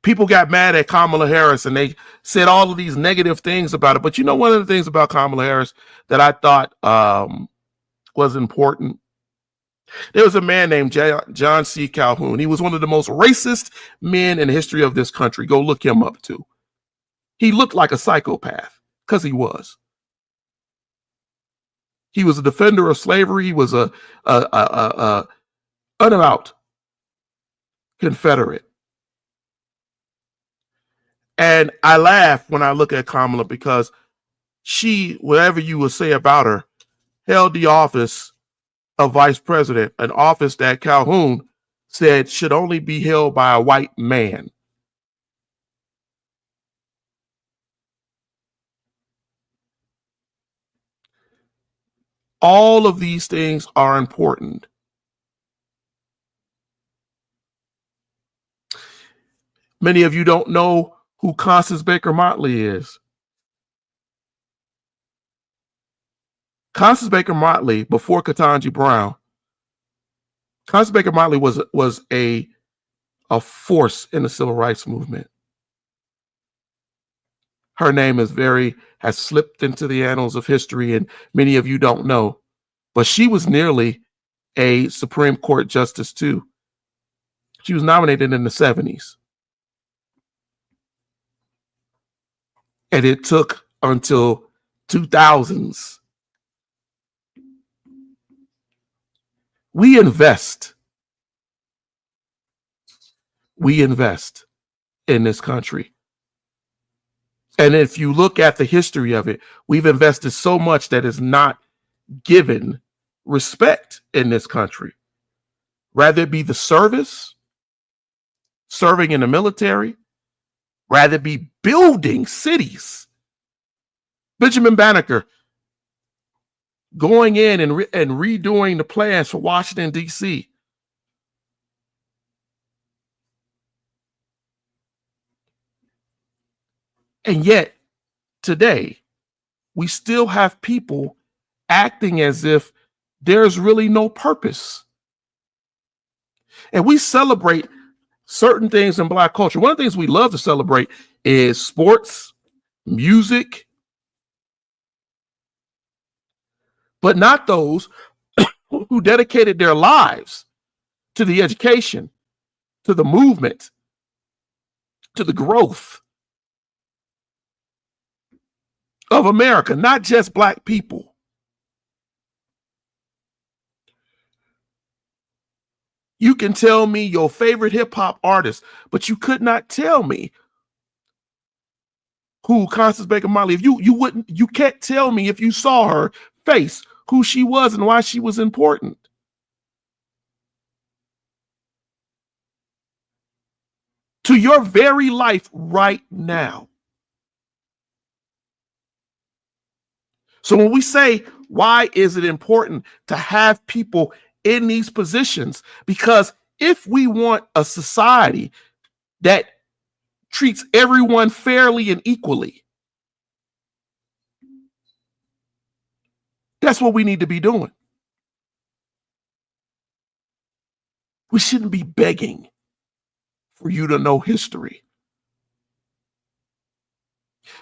S1: People got mad at Kamala Harris and they said all of these negative things about it. But you know, one of the things about Kamala Harris that I thought was important, there was a man named John C. Calhoun. He was one of the most racist men in the history of this country. Go look him up too. He looked like a psychopath because he was. He was a defender of slavery. He was a unavowed Confederate. And I laugh when I look at Kamala because she, whatever you would say about her, held the office of vice president, an office that Calhoun said should only be held by a white man. All of these things are important. Many of you don't know who Constance Baker Motley is. Constance Baker Motley, before Ketanji Brown, Constance Baker Motley was a force in the civil rights movement. Her name has slipped into the annals of history, and many of you don't know, but she was nearly a Supreme Court justice too. She was nominated in the 70s. And it took until 2000s. We invest in this country. And if you look at the history of it, we've invested so much that is not given respect in this country. Rather it be the service, serving in the military, rather it be building cities. Benjamin Banneker going in and redoing the plans for Washington, D.C. And yet, today, we still have people acting as if there's really no purpose. And we celebrate certain things in Black culture. One of the things we love to celebrate is sports, music, but not those who dedicated their lives to the education, to the movement, to the growth of America, not just Black people. You can tell me your favorite hip hop artist, but you could not tell me who Constance Baker Motley, if you can't tell me if you saw her face, who she was and why she was important. To your very life right now. So when we say, why is it important to have people in these positions? Because if we want a society that treats everyone fairly and equally, that's what we need to be doing. We shouldn't be begging for you to know history.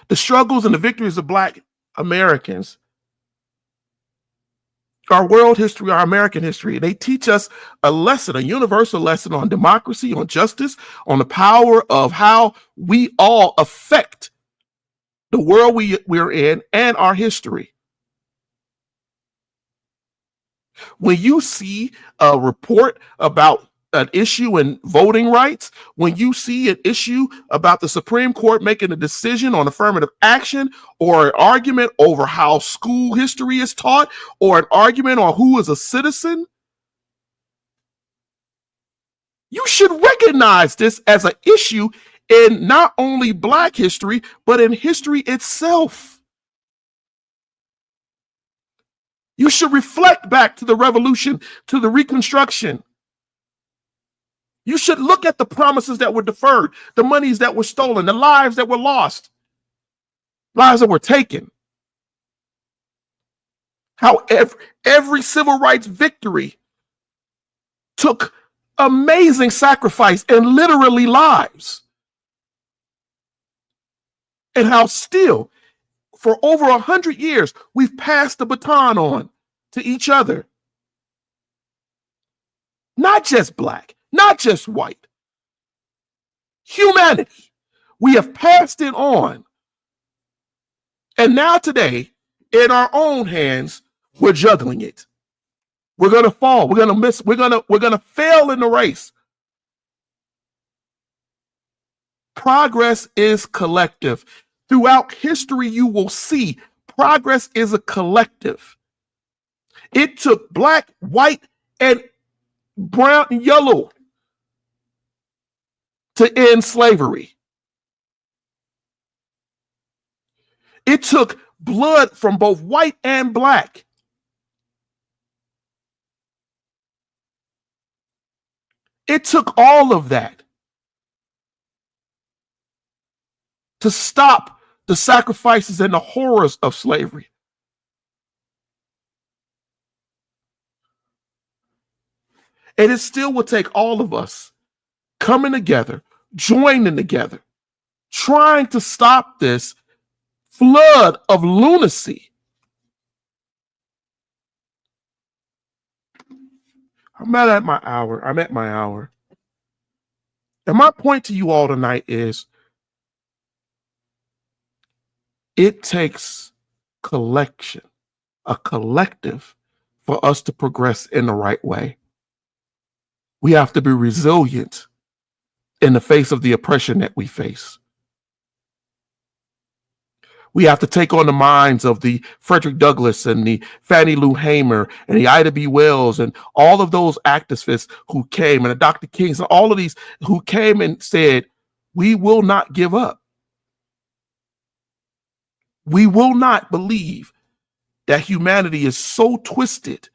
S1: The struggles and the victories of Black Americans, our world history, our American history, they teach us a lesson, a universal lesson on democracy, on justice, on the power of how we all affect the world we're in and our history. When you see a report about an issue in voting rights, when you see an issue about the Supreme Court making a decision on affirmative action, or an argument over how school history is taught, or an argument on who is a citizen, you should recognize this as an issue in not only Black history, but in history itself. You should reflect back to the Revolution, to the Reconstruction. You should look at the promises that were deferred, the monies that were stolen, the lives that were lost, lives that were taken. How every civil rights victory took amazing sacrifice and literally lives. And how still, for over 100 years, we've passed the baton on to each other. Not just Black, not just white. Humanity. We have passed it on. And now today, in our own hands, we're juggling it. We're going to fall. We're going to miss. We're going to fail in the race. Progress is collective. Throughout history, you will see progress is a collective. It took Black, white, and brown and yellow to end slavery. It took blood from both white and Black. It took all of that to stop the sacrifices and the horrors of slavery. And it still will take all of us coming together, joining together, trying to stop this flood of lunacy. I'm at my hour. And my point to you all tonight is it takes a collective for us to progress in the right way. We have to be resilient in the face of the oppression that we face. We have to take on the minds of the Frederick Douglass and the Fannie Lou Hamer and the Ida B. Wells and all of those activists who came, and the Dr. Kings and all of these who came and said, we will not give up. We will not believe that humanity is so twisted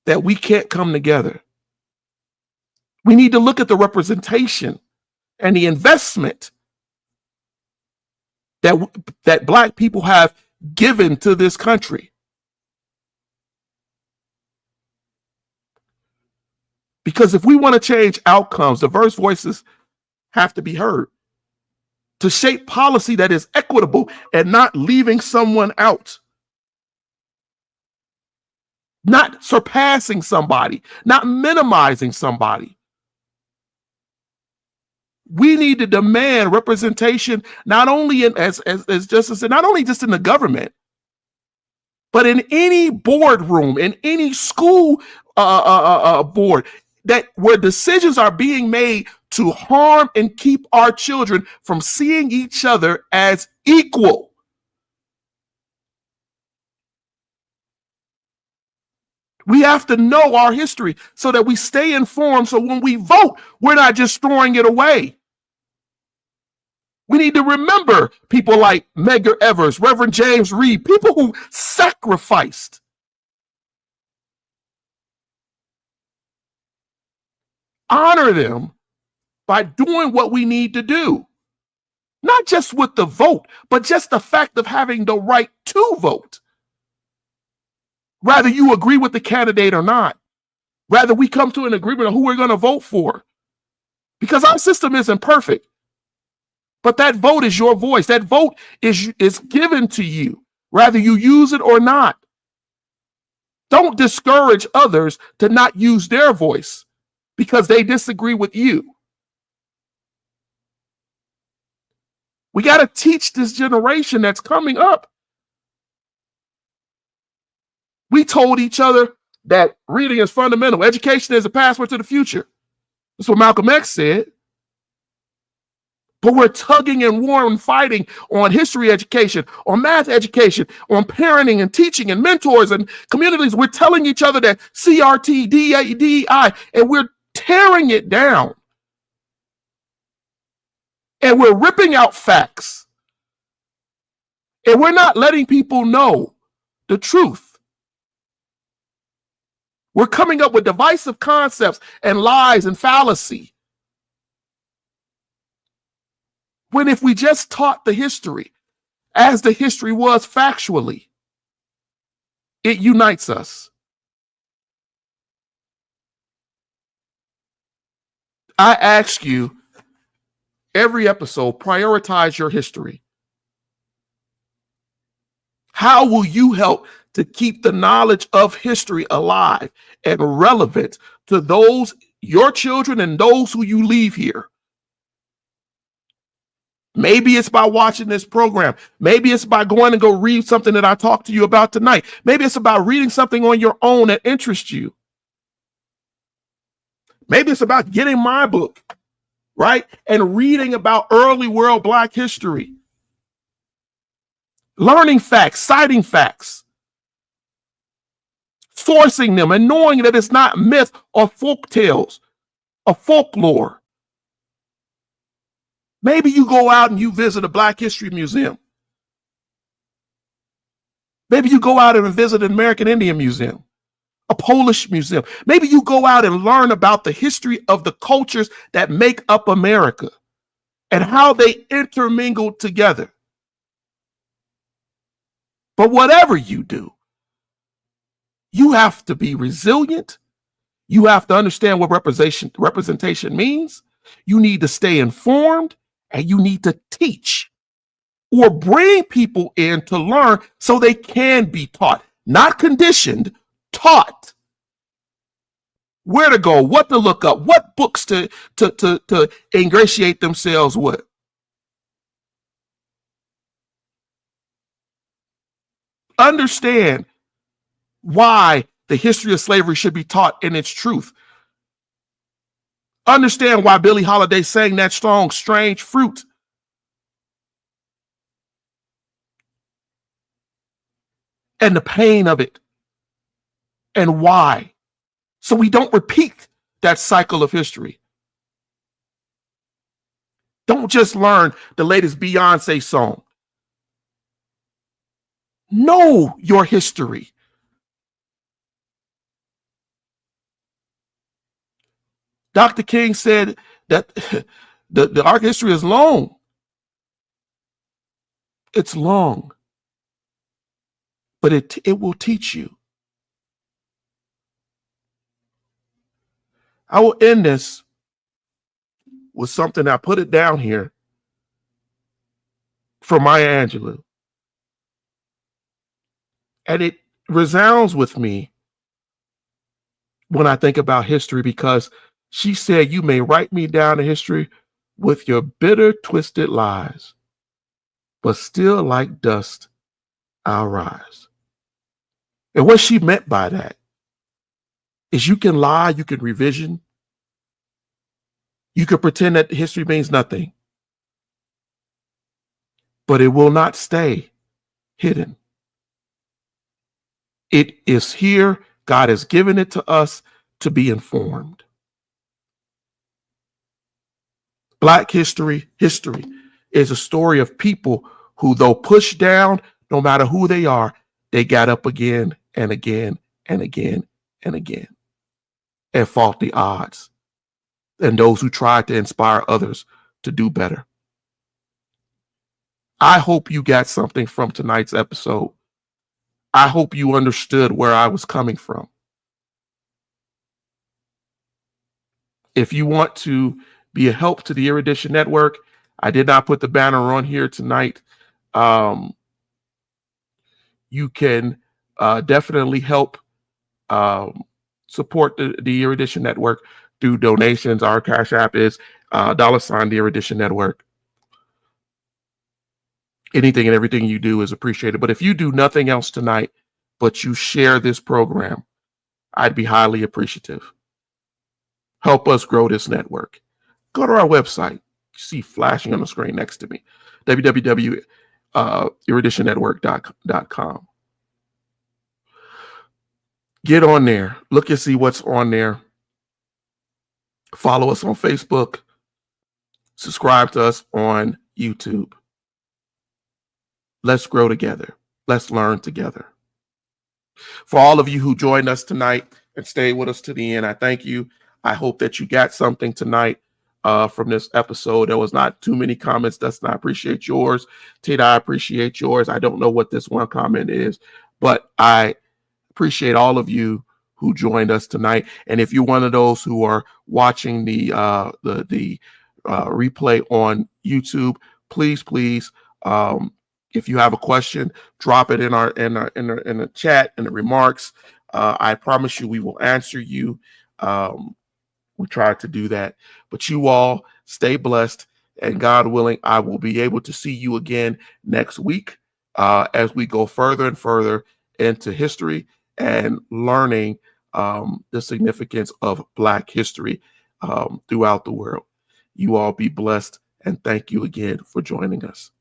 S1: that we can't come together. We need to look at the representation and the investment that Black people have given to this country. Because if we want to change outcomes, diverse voices have to be heard to shape policy that is equitable and not leaving someone out, not surpassing somebody, not minimizing somebody. We need to demand representation not only as Justice said, not only just in the government, but in any boardroom, in any school board, that where decisions are being made to harm and keep our children from seeing each other as equal. We have to know our history so that we stay informed, so when we vote, we're not just throwing it away. We need to remember people like Medgar Evers, Reverend James Reed, people who sacrificed. Honor them by doing what we need to do. Not just with the vote, but just the fact of having the right to vote. Whether you agree with the candidate or not. Rather, we come to an agreement on who we're going to vote for. Because our system isn't perfect. But that vote is your voice. That vote is given to you, whether you use it or not. Don't discourage others to not use their voice because they disagree with you. We got to teach this generation that's coming up. We told each other that reading is fundamental. Education is a password to the future. That's what Malcolm X said. But we're tugging and warring and fighting on history education, on math education, on parenting and teaching and mentors and communities. We're telling each other that CRT, DEI, and we're tearing it down. And we're ripping out facts. And we're not letting people know the truth. We're coming up with divisive concepts and lies and fallacy. When if we just taught the history as the history was factually, it unites us. I ask you every episode, prioritize your history. How will you help to keep the knowledge of history alive and relevant to those, your children, and those who you leave here? Maybe it's by watching this program. Maybe it's by going and go read something that I talked to you about tonight. Maybe it's about reading something on your own that interests you. Maybe it's about getting my book, right? And reading about early world Black history. Learning facts, citing facts. Sourcing them and knowing that it's not myth or folk tales or folklore. Maybe you go out and you visit a Black History Museum. Maybe you go out and visit an American Indian Museum, a Polish museum. Maybe you go out and learn about the history of the cultures that make up America and how they intermingled together. But whatever you do, you have to be resilient. You have to understand what representation means. You need to stay informed. And you need to teach or bring people in to learn so they can be taught, not conditioned, taught. Where to go, what to look up, what books to ingratiate themselves with. Understand why the history of slavery should be taught in its truth. Understand why Billie Holiday sang that song, Strange Fruit. And the pain of it. And why. So we don't repeat that cycle of history. Don't just learn the latest Beyonce song. Know your history. Dr. King said that the arc history is long. It's long. But it will teach you. I will end this with something. I put it down here from Maya Angelou. And it resounds with me when I think about history, because she said, "You may write me down in history with your bitter, twisted lies, but still like dust, I'll rise." And what she meant by that is you can lie, you can revision, you can pretend that history means nothing, but it will not stay hidden. It is here. God has given it to us to be informed. Black history is a story of people who, though pushed down, no matter who they are, they got up again and again and again and again and fought the odds, and those who tried to inspire others to do better. I hope you got something from tonight's episode. I hope you understood where I was coming from. If you want to be a help to the Erudition Network, I did not put the banner on here tonight. You can definitely help support the Erudition Network through donations. Our Cash App is $ the Erudition Network. Anything and everything you do is appreciated. But if you do nothing else tonight, but you share this program, I'd be highly appreciative. Help us grow this network. Go to our website. You see flashing on the screen next to me, www.eruditionnetwork.com. Get on there. Look and see what's on there. Follow us on Facebook. Subscribe to us on YouTube. Let's grow together. Let's learn together. For all of you who joined us tonight and stayed with us to the end, I thank you. I hope that you got something tonight from this episode. There was not too many comments. Dustin, I appreciate yours. Tate, I appreciate yours. I don't know what this one comment is, but I appreciate all of you who joined us tonight. And if you're one of those who are watching the replay on YouTube, please, if you have a question, drop it in the chat, in the remarks. I promise you we will answer you. We try to do that. But you all stay blessed, and God willing, I will be able to see you again next week as we go further and further into history and learning the significance of Black history throughout the world. You all be blessed, and thank you again for joining us.